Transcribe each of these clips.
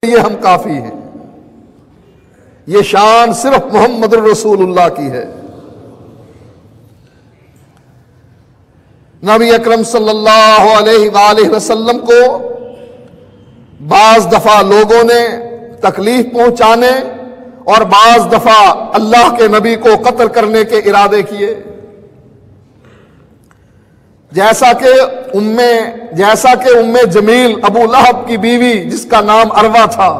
یہ ہم کافی ہیں. یہ شان صرف محمد الرسول اللہ کی ہے. نبی اکرم صلی اللہ علیہ وآلہ وسلم کو بعض دفعہ لوگوں نے تکلیف پہنچانے اور بعض دفعہ اللہ کے نبی کو قتل کرنے کے ارادے کیے. جیسا کہ ام جمیل ابو لہب کی بیوی جس کا نام عروہ تھا،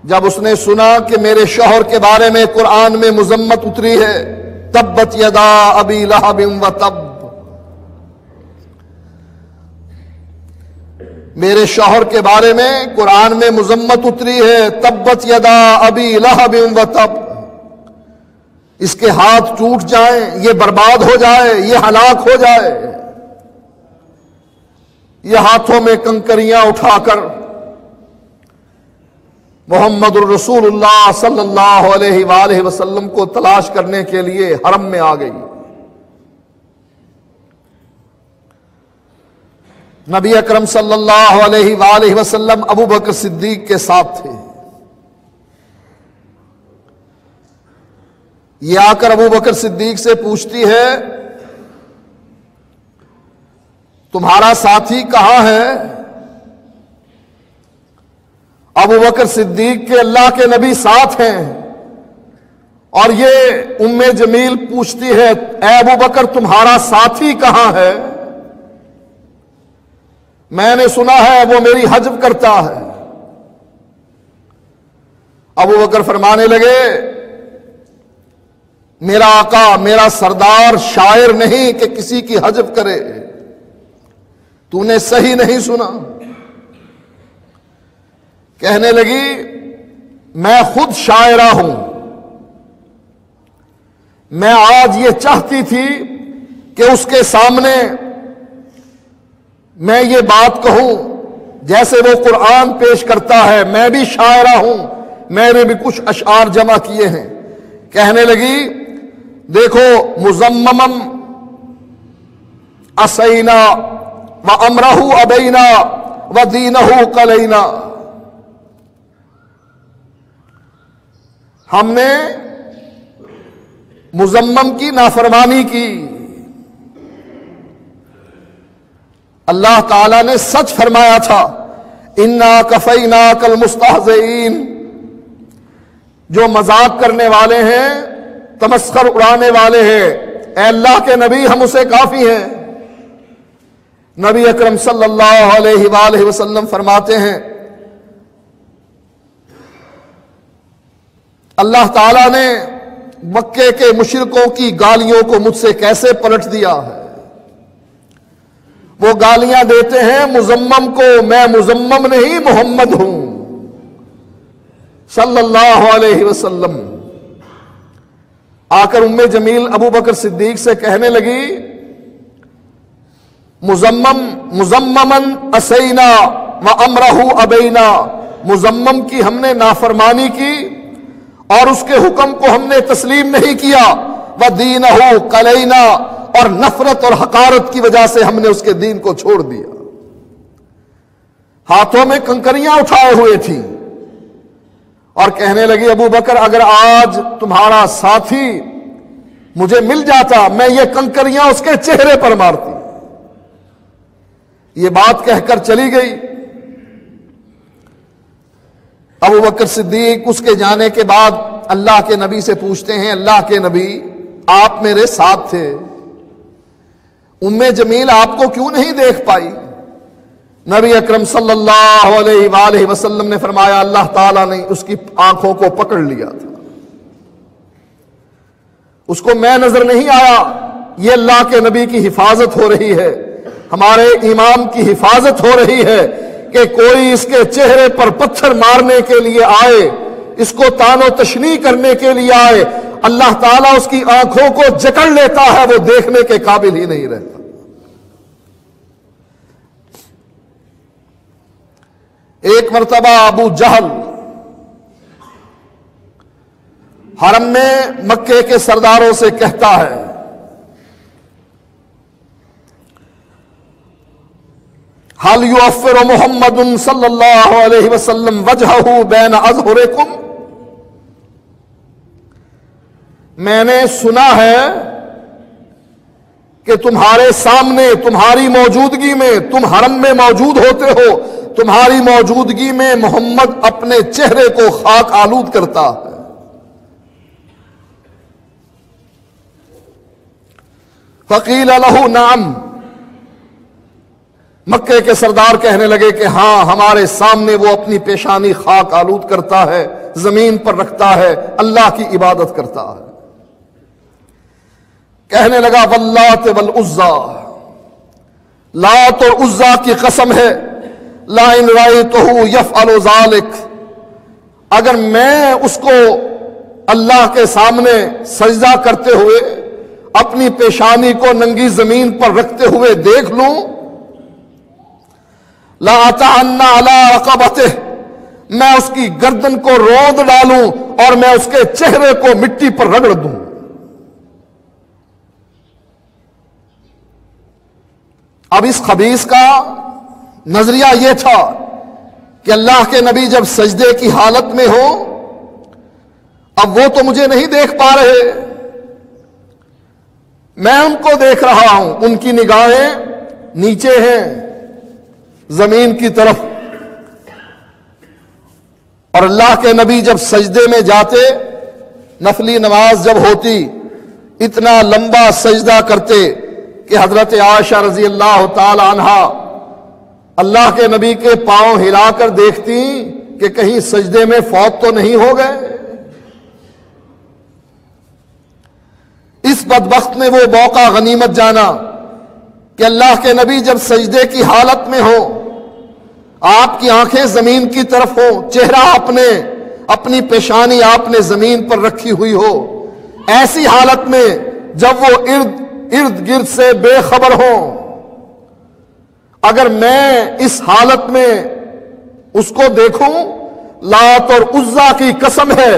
جب اس نے سنا کہ میرے شوہر کے بارے میں قرآن میں مذمت اتری ہے، تبت یدا ابی لہب و تب، میرے شوہر کے بارے میں قرآن میں مذمت اتری ہے، تبت یدا ابی لہب و تب، اس کے ہاتھ ٹوٹ جائیں، یہ برباد ہو جائے، یہ ہلاک ہو جائے. یہ ہاتھوں میں کنکریاں اٹھا کر محمد الرسول اللہ صلی اللہ علیہ وآلہ وسلم کو تلاش کرنے کے لیے حرم میں آ گئی. نبی اکرم صلی اللہ علیہ وآلہ وسلم ابو بکر صدیق کے ساتھ تھے. یہ آ کر ابو بکر صدیق سے پوچھتی ہے، تمہارا ساتھی کہاں ہے؟ ابو بکر صدیق کے اللہ کے نبی ساتھ ہیں، اور یہ ام جمیل پوچھتی ہے، اے ابو بکر تمہارا ساتھی کہاں ہے؟ میں نے سنا ہے وہ میری حجب کرتا ہے. ابو بکر فرمانے لگے، میرا آقا میرا سردار شاعر نہیں کہ کسی کی حجب کرے، تو نے صحیح نہیں سنا. کہنے لگی، میں خود شاعرہ ہوں، میں آج یہ چاہتی تھی کہ اس کے سامنے میں یہ بات کہوں جیسے وہ قرآن پیش کرتا ہے، میں بھی شاعرہ ہوں، میں نے بھی کچھ اشعار جمع کیے ہیں. کہنے لگی، دیکھو، مزممم اسینا و امرہ ابینا و دینہ قلینا، ہم نے مزمم کی نافرمانی کی. اللہ تعالیٰ نے سچ فرمایا تھا، انا کفیناک المستہزئین، جو مذاق کرنے والے ہیں، تمسخر اڑانے والے ہیں، اے اللہ کے نبی ہم اسے کافی ہیں. نبی اکرم صلی اللہ علیہ وآلہ وسلم فرماتے ہیں، اللہ تعالیٰ نے مکے کے مشرکوں کی گالیوں کو مجھ سے کیسے پلٹ دیا ہے. وہ گالیاں دیتے ہیں مزمم کو، میں مزمم نہیں محمد ہوں صلی اللہ علیہ وسلم. آ کر ام جمیل ابو بکر صدیق سے کہنے لگی، مزممن اسینا و امرہ ابینا، مزمم کی ہم نے نافرمانی کی اور اس کے حکم کو ہم نے تسلیم نہیں کیا، و دینہ قلینا، اور نفرت اور حقارت کی وجہ سے ہم نے اس کے دین کو چھوڑ دیا. ہاتھوں میں کنکریاں اٹھائے ہوئے تھی اور کہنے لگی، ابو بکر اگر آج تمہارا ساتھی مجھے مل جاتا میں یہ کنکریاں اس کے چہرے پر مارتی. یہ بات کہہ کر چلی گئی. ابو بکر صدیق اس کے جانے کے بعد اللہ کے نبی سے پوچھتے ہیں، اللہ کے نبی آپ میرے ساتھ تھے، ام جمیل آپ کو کیوں نہیں دیکھ پائی؟ نبی اکرم صلی اللہ علیہ وآلہ وسلم نے فرمایا، اللہ تعالیٰ نے اس کی آنکھوں کو پکڑ لیا تھا، اس کو میں نظر نہیں آیا. یہ اللہ کے نبی کی حفاظت ہو رہی ہے، ہمارے امام کی حفاظت ہو رہی ہے کہ کوئی اس کے چہرے پر پتھر مارنے کے لیے آئے، اس کو تان و تشنیع کرنے کے لیے آئے، اللہ تعالیٰ اس کی آنکھوں کو جکڑ لیتا ہے، وہ دیکھنے کے قابل ہی نہیں رہتا. ایک مرتبہ ابو جہل حرم میں مکے کے سرداروں سے کہتا ہے، حل یوفر محمد صلی اللہ علیہ وسلم وجہہ بین اظہرکم، میں نے سنا ہے کہ تمہارے سامنے، تمہاری موجودگی میں، تم حرم میں موجود ہوتے ہو، تمہاری موجودگی میں محمد اپنے چہرے کو خاک آلود کرتا ہے۔ فقیل لہ نعم، مکے کے سردار کہنے لگے کہ ہاں، ہمارے سامنے وہ اپنی پیشانی خاک آلود کرتا ہے، زمین پر رکھتا ہے، اللہ کی عبادت کرتا ہے۔ کہنے لگا واللات والعزیٰ، لات اور عزیٰ کی قسم ہے، لئن رأیتہ یفعل ذلک، اگر میں اس کو اللہ کے سامنے سجدہ کرتے ہوئے اپنی پیشانی کو ننگی زمین پر رکھتے ہوئے دیکھ لوں، لأطعن علی رقبتہ، میں اس کی گردن کو روند ڈالوں اور میں اس کے چہرے کو مٹی پر رگڑ دوں۔ اب اس خبیث کا نظریہ یہ تھا کہ اللہ کے نبی جب سجدے کی حالت میں ہو، اب وہ تو مجھے نہیں دیکھ پا رہے، میں ان کو دیکھ رہا ہوں، ان کی نگاہیں نیچے ہیں زمین کی طرف، اور اللہ کے نبی جب سجدے میں جاتے، نفلی نماز جب ہوتی، اتنا لمبا سجدہ کرتے کہ حضرت عائشہ رضی اللہ تعالی عنہا اللہ کے نبی کے پاؤں ہلا کر دیکھتی کہ کہیں سجدے میں فوت تو نہیں ہو گئے۔ اس بدبخت نے وہ موقع غنیمت جانا کہ اللہ کے نبی جب سجدے کی حالت میں ہو، آپ کی آنکھیں زمین کی طرف ہو، چہرہ اپنی پیشانی آپ نے زمین پر رکھی ہوئی ہو، ایسی حالت میں جب وہ ارد گرد سے بے خبر ہوں، اگر میں اس حالت میں اس کو دیکھوں، لات اور عزیٰ کی قسم ہے،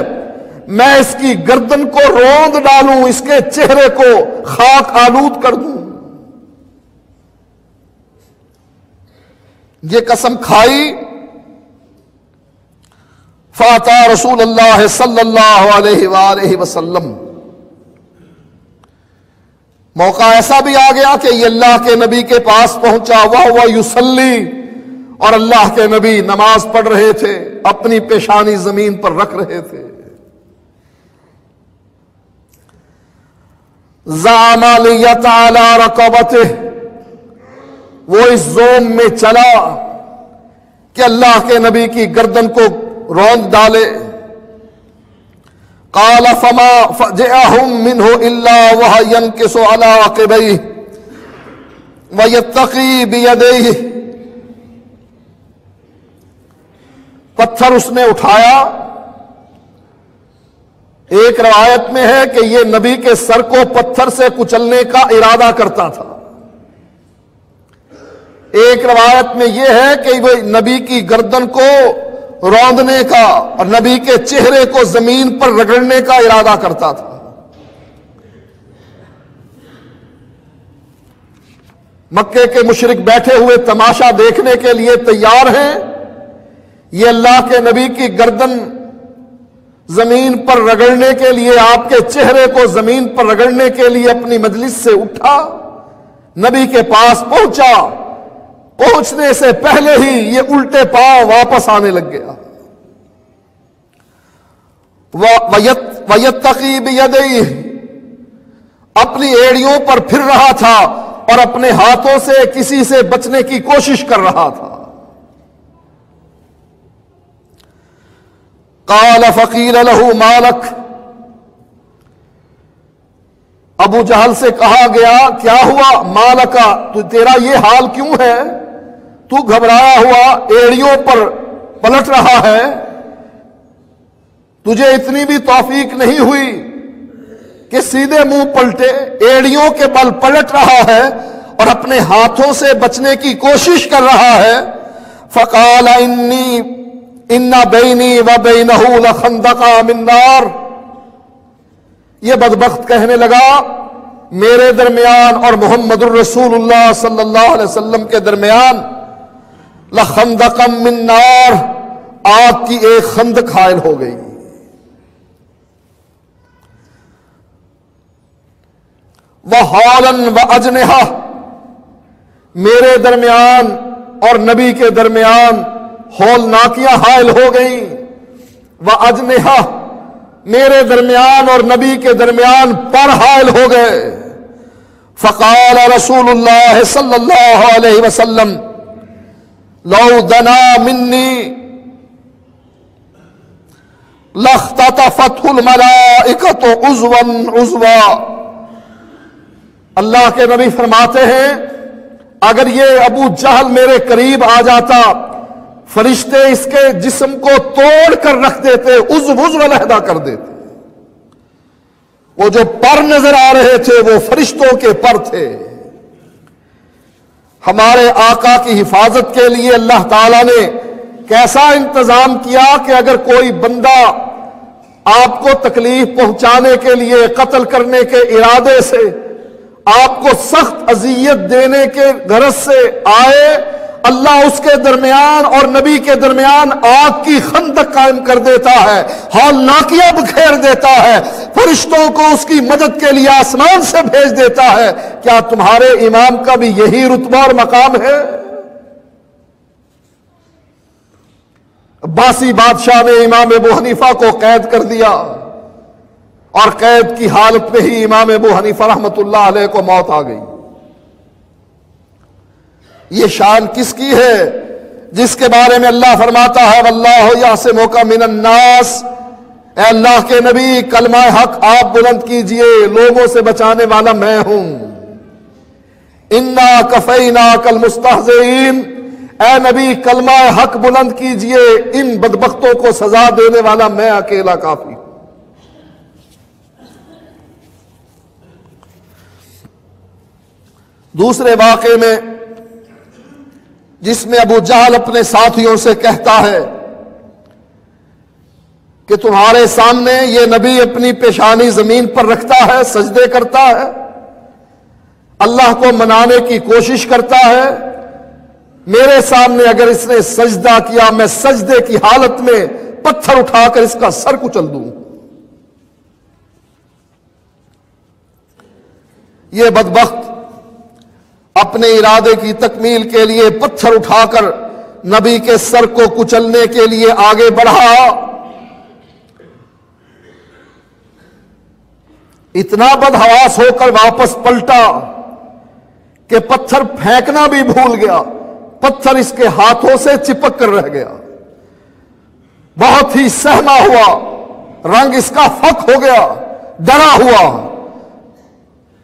میں اس کی گردن کو روند ڈالوں، اس کے چہرے کو خاک آلود کر دوں۔ یہ قسم کھائی، فاتا رسول اللہ صلی اللہ علیہ وآلہ وسلم، موقع ایسا بھی آ گیا کہ یہ اللہ کے نبی کے پاس پہنچا، وَهُوَ يُصَلِّي، اور اللہ کے نبی نماز پڑھ رہے تھے، اپنی پیشانی زمین پر رکھ رہے تھے۔ زعم ليت على رقبته، وہ اس زوم میں چلا کہ اللہ کے نبی کی گردن کو روند ڈالے۔ قال فما فجئهم منه الا وهو ينكص على عقبيه ويتقي بيديه، پتھر اس نے اٹھایا، ایک روایت میں ہے کہ یہ نبی کے سر کو پتھر سے کچلنے کا ارادہ کرتا تھا، ایک روایت میں یہ ہے کہ وہ نبی کی گردن کو روندنے کا اور نبی کے چہرے کو زمین پر رگڑنے کا ارادہ کرتا تھا۔ مکے کے مشرک بیٹھے ہوئے تماشا دیکھنے کے لیے تیار ہیں، یہ اللہ کے نبی کی گردن زمین پر رگڑنے کے لیے، آپ کے چہرے کو زمین پر رگڑنے کے لیے اپنی مجلس سے اٹھا، نبی کے پاس پہنچا، پہنچنے سے پہلے ہی یہ الٹے پاؤں واپس آنے لگ گیا۔ وَيَتَّقِي بِيَدَيْهِ، اپنی ایڑیوں پر پھر رہا تھا اور اپنے ہاتھوں سے کسی سے بچنے کی کوشش کر رہا تھا۔ قَالَ فَقِيلَ لَهُ مَالَكَ، ابو جہل سے کہا گیا کیا ہوا، مالکا، تو تیرا یہ حال کیوں ہے، تو گھبرایا ہوا ایڑیوں پر پلٹ رہا ہے، تجھے اتنی بھی توفیق نہیں ہوئی کہ سیدھے منہ پلٹے، ایڑیوں کے بل پلٹ رہا ہے اور اپنے ہاتھوں سے بچنے کی کوشش کر رہا ہے۔ فقال ان بینی وبینہ لخندقا من نار، یہ بدبخت کہنے لگا میرے درمیان اور محمد الرسول اللہ صلی اللہ علیہ وسلم کے درمیان لخندقا من نار، آگ کی ایک خندق حائل ہو گئی. وحالا واجنحہ، میرے درمیان اور نبی کے درمیان ہولناکیاں حائل ہو گئیں. واجنحہ، میرے درمیان اور نبی کے درمیان پر حائل ہو گئے. فقال رسول اللہ صلی اللہ علیہ وسلم لو دنا منی لاختطفته الملائکۃ عضوا عضوا. اللہ کے نبی فرماتے ہیں اگر یہ ابو جہل میرے قریب آ جاتا، فرشتے اس کے جسم کو توڑ کر رکھ دیتے، عضو عضو علیحدہ کر دیتے. وہ جو پر نظر آ رہے تھے وہ فرشتوں کے پر تھے. ہمارے آقا کی حفاظت کے لیے اللہ تعالیٰ نے کیسا انتظام کیا کہ اگر کوئی بندہ آپ کو تکلیف پہنچانے کے لیے، قتل کرنے کے ارادے سے، آپ کو سخت اذیت دینے کے غرض سے آئے، اللہ اس کے درمیان اور نبی کے درمیان آگ کی خندق قائم کر دیتا ہے، ہولناکیاں بکھیر دیتا ہے، فرشتوں کو اس کی مدد کے لیے آسمان سے بھیج دیتا ہے. کیا تمہارے امام کا بھی یہی رتبہ اور مقام ہے؟ عباسی بادشاہ نے امام ابو حنیفہ کو قید کر دیا اور قید کی حالت میں ہی امام ابو حنیفہ رحمت اللہ علیہ کو موت آ گئی. یہ شان کس کی ہے جس کے بارے میں اللہ فرماتا ہے واللہ یعصمک من الناس. اے اللہ کے نبی کلمہ حق آپ بلند کیجئے، لوگوں سے بچانے والا میں ہوں. انا کفیناک المستہزئین، اے نبی کلمہ حق بلند کیجئے، ان بدبختوں کو سزا دینے والا میں اکیلا کافی ہوں. دوسرے واقعے میں جس میں ابو جہل اپنے ساتھیوں سے کہتا ہے کہ تمہارے سامنے یہ نبی اپنی پیشانی زمین پر رکھتا ہے، سجدے کرتا ہے، اللہ کو منانے کی کوشش کرتا ہے، میرے سامنے اگر اس نے سجدہ کیا میں سجدے کی حالت میں پتھر اٹھا کر اس کا سر کچل دوں. یہ بدبخت اپنے ارادے کی تکمیل کے لیے پتھر اٹھا کر نبی کے سر کو کچلنے کے لیے آگے بڑھا. اتنا بدحواس ہو کر واپس پلٹا کہ پتھر پھینکنا بھی بھول گیا، پتھر اس کے ہاتھوں سے چپک کر رہ گیا. بہت ہی سہما ہوا، رنگ اس کا فک ہو گیا، ڈرا ہوا.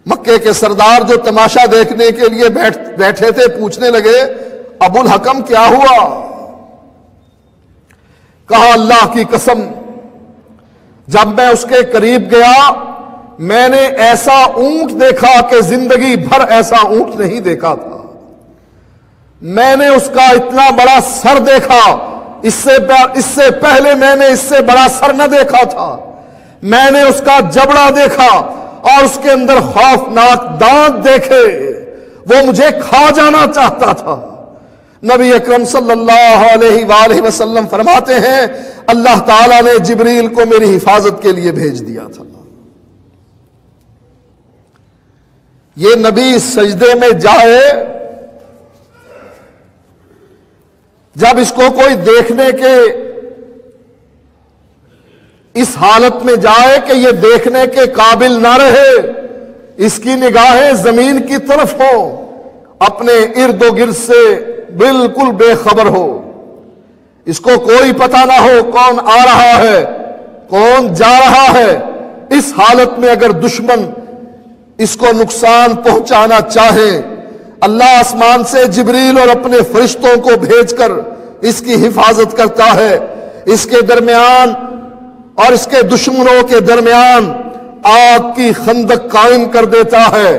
مکے کے سردار جو تماشا دیکھنے کے لیے بیٹھے تھے پوچھنے لگے ابو الحکم کیا ہوا؟ کہا اللہ کی قسم جب میں اس کے قریب گیا میں نے ایسا اونٹ دیکھا کہ زندگی بھر ایسا اونٹ نہیں دیکھا تھا. میں نے اس کا اتنا بڑا سر دیکھا، اس سے پہلے میں نے اس سے بڑا سر نہ دیکھا تھا. میں نے اس کا جبڑا دیکھا اور اس کے اندر خوفناک دانت دیکھے، وہ مجھے کھا جانا چاہتا تھا. نبی اکرم صلی اللہ علیہ وآلہ وسلم فرماتے ہیں اللہ تعالیٰ نے جبریل کو میری حفاظت کے لیے بھیج دیا تھا. یہ نبی سجدے میں جائے، جب اس کو کوئی دیکھنے کے اس حالت میں جائے کہ یہ دیکھنے کے قابل نہ رہے، اس کی نگاہیں زمین کی طرف ہو، اپنے ارد و گرد سے بالکل بے خبر ہو، اس کو کوئی پتہ نہ ہو کون آ رہا ہے کون جا رہا ہے. اس حالت میں اگر دشمن اس کو نقصان پہنچانا چاہے، اللہ آسمان سے جبریل اور اپنے فرشتوں کو بھیج کر اس کی حفاظت کرتا ہے. اس کے درمیان اور اس کے دشمنوں کے درمیان آگ کی خندق قائم کر دیتا ہے.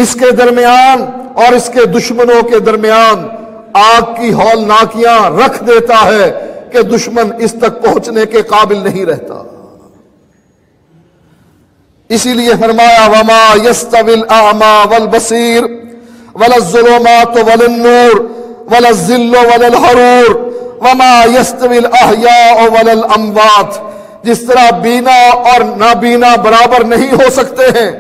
اس کے درمیان اور اس کے دشمنوں کے درمیان آگ کی ہولناکیاں رکھ دیتا ہے کہ دشمن اس تک پہنچنے کے قابل نہیں رہتا. اسی لیے فرمایا وَمَا يَسْتَوِي الْأَعْمَى وَالْبَصِيرُ وَلَا الظُّلُمَاتُ وَلَا النُّورُ ولا الذل ولا الحرور وما يستوي الاحياء ولا الاموات، جس طرح بینا اور نابینا برابر نہیں ہو سکتے ہیں،